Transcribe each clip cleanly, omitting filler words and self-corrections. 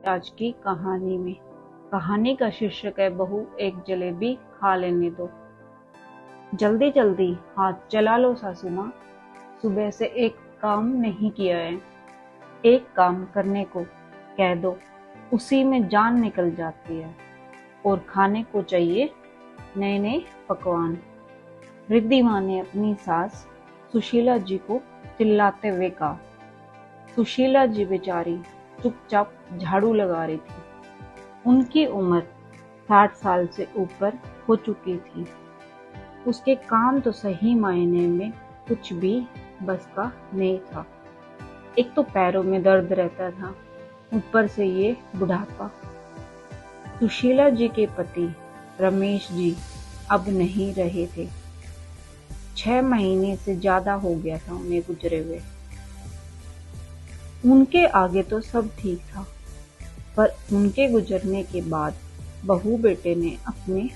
आज की कहानी में। कहानी का शीर्षक है बहू एक जलेबी खा लेने दो। जल्दी जल्दी हाथ चला लो सासू माँ, सुबह से एक काम नहीं किया है। एक काम करने को कह दो, उसी में जान निकल जाती है। और खाने को चाहिए नए नए पकवान। रिद्धि माँ ने अपनी सास सुशीला जी को चिल्लाते हुए कहा। सुशीला जी बेचारी चुपचाप झाड़ू लगा रही थी। उनकी उम्र 60 साल से ऊपर हो चुकी थी। उसके काम तो सही मायने में कुछ भी बस का नहीं था। एक तो पैरों में दर्द रहता था, ऊपर से ये बुढ़ापा। सुशीला जी के पति रमेश जी अब नहीं रहे थे। 6 महीने से ज्यादा हो गया था उन्हें गुजरे हुए। उनके आगे तो सब ठीक था, पर उनके गुजरने के बाद बहू बेटे ने अपने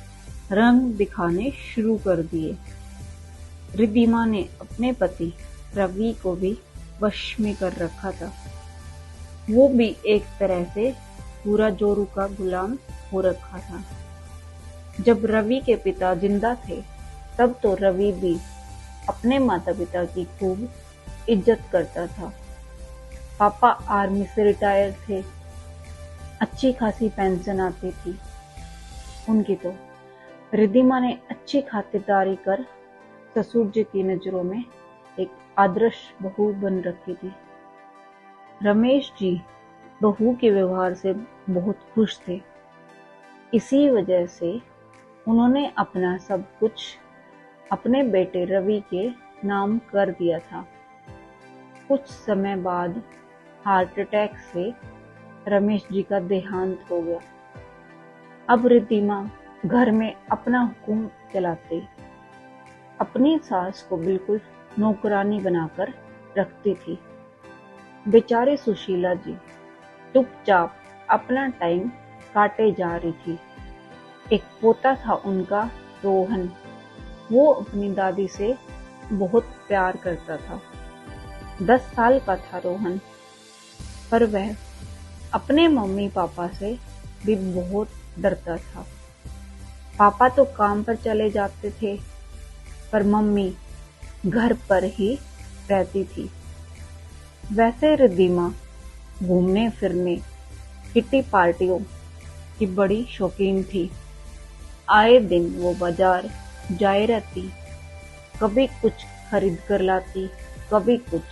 रंग दिखाने शुरू कर दिए। रिद्धिमा ने अपने पति रवि को भी वश में कर रखा था। वो भी एक तरह से पूरा जोरू का गुलाम हो रखा था। जब रवि के पिता जिंदा थे, तब तो रवि भी अपने माता पिता की खूब इज्जत करता था। पापा आर्मी से रिटायर थे, अच्छी खासी पेंशन आती थी उनकी। तो रिद्धिमा ने अच्छी खातिरदारी कर ससुर जी की नजरों में एक आदर्श बहू बन रखी थी। रमेश जी बहू के व्यवहार से बहुत खुश थे। इसी वजह से उन्होंने अपना सब कुछ अपने बेटे रवि के नाम कर दिया था। कुछ समय बाद हार्ट अटैक से रमेश जी का देहांत हो गया। अब रिद्धिमा घर में अपना हुक्म चलाती, अपनी सास को बिल्कुल नौकरानी बनाकर रखती थी। बेचारी सुशीला जी चुपचाप अपना टाइम काटे जा रही थी। एक पोता था उनका रोहन, वो अपनी दादी से बहुत प्यार करता था। 10 साल का था रोहन, पर वह अपने मम्मी पापा से भी बहुत डरता था। पापा तो काम पर चले जाते थे, पर मम्मी घर पर ही रहती थी। वैसे रिद्धिमा घूमने फिरने, किटी पार्टियों की बड़ी शौकीन थी। आए दिन वो बाजार जाए रहती, कभी कुछ खरीद कर लाती, कभी कुछ।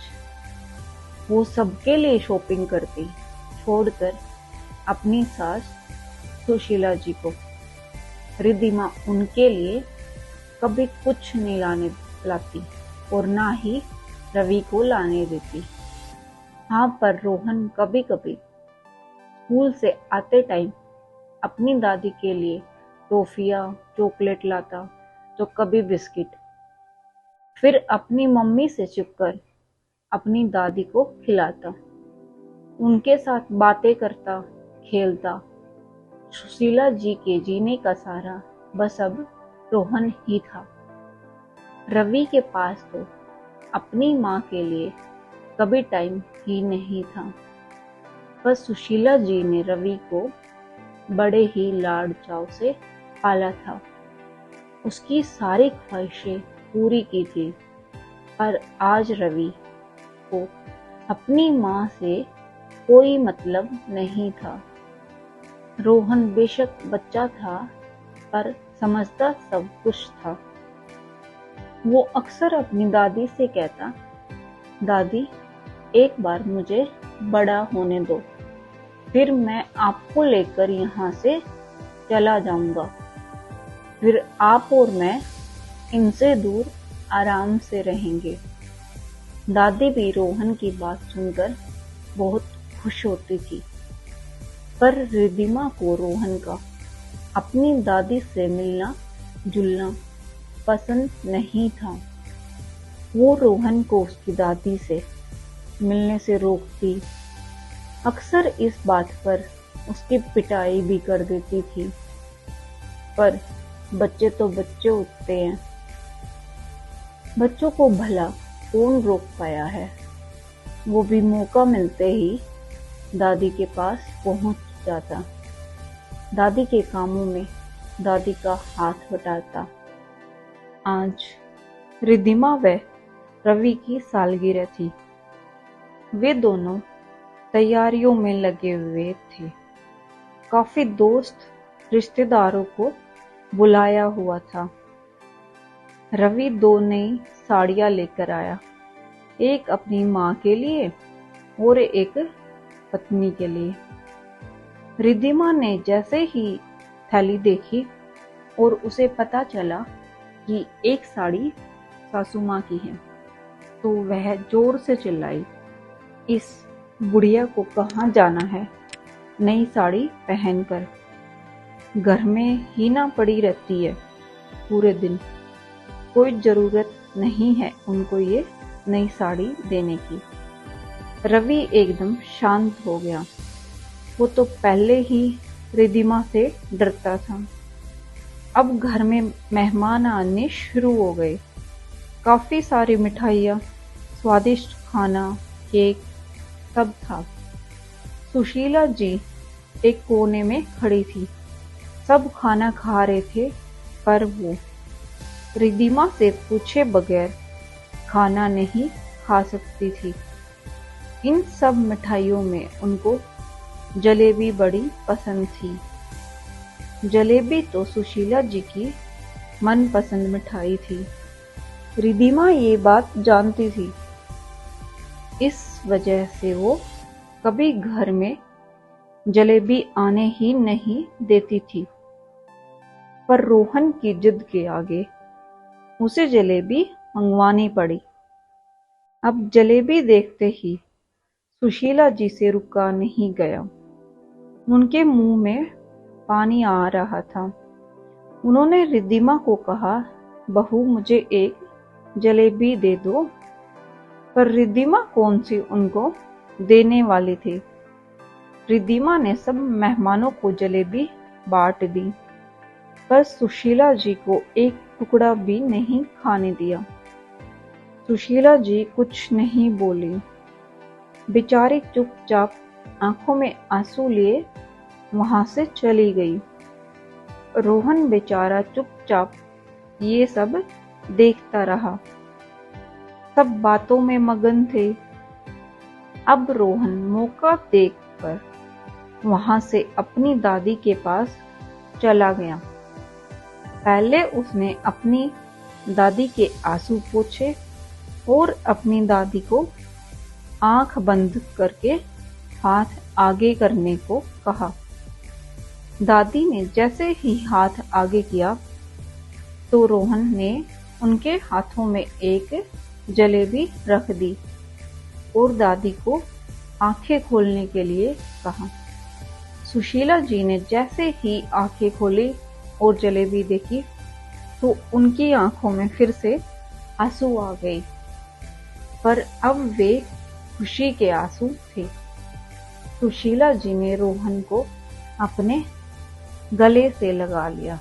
वो सबके लिए शॉपिंग करती, छोड़कर अपनी सास सुशीला जी को। रिद्धिमा उनके लिए कभी कुछ नहीं लाती और ना ही रवि को लाने देती। हाँ, पर रोहन कभी कभी स्कूल से आते टाइम अपनी दादी के लिए टॉफियाँ चॉकलेट लाता, तो कभी बिस्किट। फिर अपनी मम्मी से छिपकर अपनी दादी को खिलाता, उनके साथ बातें करता, खेलता। सुशीला जी के जीने का सहारा बस अब रोहन ही था। रवि के पास तो अपनी माँ के लिए कभी टाइम ही नहीं था। बस सुशीला जी ने रवि को बड़े ही लाड चाव से पाला था, उसकी सारी ख्वाहिशें पूरी की थी। पर आज रवि को अपनी माँ से कोई मतलब नहीं था। रोहन बेशक बच्चा था, पर समझता सब कुछ था। वो अक्सर अपनी दादी से कहता, दादी एक बार मुझे बड़ा होने दो, फिर मैं आपको लेकर यहाँ से चला जाऊंगा। फिर आप और मैं इनसे दूर आराम से रहेंगे। दादी भी रोहन की बात सुनकर बहुत खुश होती थी, पर रिद्धिमा को रोहन का अपनी दादी से मिलना जुलना पसंद नहीं था। वो रोहन को उसकी दादी से मिलने से रोकती, अक्सर इस बात पर उसकी पिटाई भी कर देती थी। पर बच्चे तो बच्चे होते हैं, बच्चों को भला कौन रोक पाया है। वो भी मौका मिलते ही दादी के पास पहुंच जाता, दादी के कामों में दादी का हाथ बटाता। आज रिद्धिमा व रवि की सालगिरह थी। वे दोनों तैयारियों में लगे हुए थे। काफी दोस्त रिश्तेदारों को बुलाया हुआ था। रवि 2 नई साड़ियां लेकर आया, एक अपनी माँ के लिए और एक पत्नी के लिए। रिद्धिमा ने जैसे ही थैली देखी और उसे पता चला कि एक साड़ी सासू माँ की है, तो वह जोर से चिल्लाई, इस बुढ़िया को कहाँ जाना है नई साड़ी पहनकर? घर में ही ना पड़ी रहती है पूरे दिन, कोई जरूरत नहीं है उनको ये नई साड़ी देने की। रवि एकदम शांत हो गया। वो तो पहले ही रिद्धिमा से डरता था। अब घर में मेहमान आने शुरू हो गए। काफी सारी मिठाइयाँ, स्वादिष्ट खाना, केक सब था। सुशीला जी एक कोने में खड़ी थी। सब खाना खा रहे थे, पर वो रिद्धिमा से पूछे बगैर खाना नहीं खा सकती थी। इन सब मिठाइयों में उनको जलेबी बड़ी पसंद थी। जलेबी तो सुशीला जी की मनपसंद मिठाई थी। रिद्धिमा ये बात जानती थी। इस वजह से वो कभी घर में जलेबी आने ही नहीं देती थी। पर रोहन की जिद के आगे उसे जलेबी मंगवानी पड़ी। अब जलेबी देखते ही सुशीला जी से रुका नहीं गया। उनके मुंह में पानी आ रहा था। उन्होंने रिद्धिमा को कहा, बहू मुझे एक जलेबी दे दो। पर रिद्धिमा कौन सी उनको देने वाली थी। रिद्धिमा ने सब मेहमानों को जलेबी बांट दी, पर सुशीला जी को एक टुकड़ा भी नहीं खाने दिया। सुशीला जी कुछ नहीं बोली, बेचारी चुपचाप आंखों में आंसू लिए वहां से चली गई। रोहन बेचारा चुपचाप ये सब देखता रहा। सब बातों में मगन थे। अब रोहन मौका देखकर वहां से अपनी दादी के पास चला गया। पहले उसने अपनी दादी के आंसू पोंछे और अपनी दादी को आंख बंद करके हाथ आगे करने को कहा। दादी ने जैसे ही हाथ आगे किया तो रोहन ने उनके हाथों में एक जलेबी रख दी और दादी को आंखें खोलने के लिए कहा। सुशीला जी ने जैसे ही आंखें खोली और जलेबी देखी तो उनकी आंखों में फिर से आंसू आ गए, पर अब वे खुशी के आंसू थे। सुशीला जी ने रोहन को अपने गले से लगा लिया।